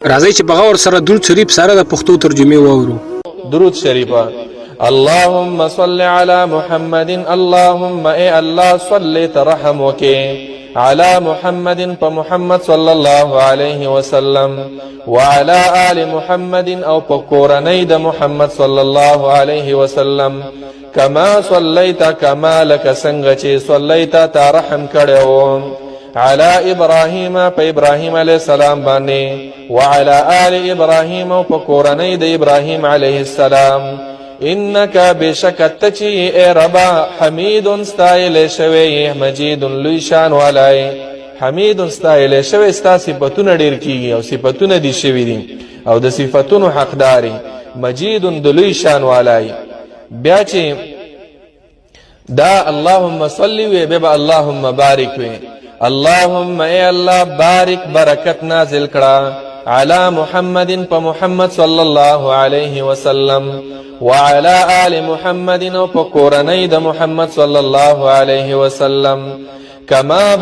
راځي چې بغاور سره درود شریف سره د پښتو ترجمه واورو. درود شریفه. اللهم صل على محمد. اللهم اے الله صلی ترحم وکي على محمد محمد صلى الله عليه وسلم وعلى آل محمد او پکورنی د محمد صلى الله عليه وسلم كما صليت كما لك څنګه چې صليت ترحم کړو على ابراهيم په ابراهيم عليه السلام باندې وعلى آل ابراهيم او پکورنی د ابراهيم عليه السلام انك بشکتچی اے ربا حمید استایل شوی مجید لوی شان والای حمید استایل شوی ستا صفاتونه ډیر کیږي او صفاتونه دي شوی دي او د صفاتونو حقداري مجید د لوی شان والای بیا چې دا اللهم صل و بیا اللهم بارک و اللهم اے الله بارک برکت نازل کړه على محمد محمد صلى الله عليه وسلم وعلى آل محمد وپکورنی د محمد صلى الله عليه وسلم كما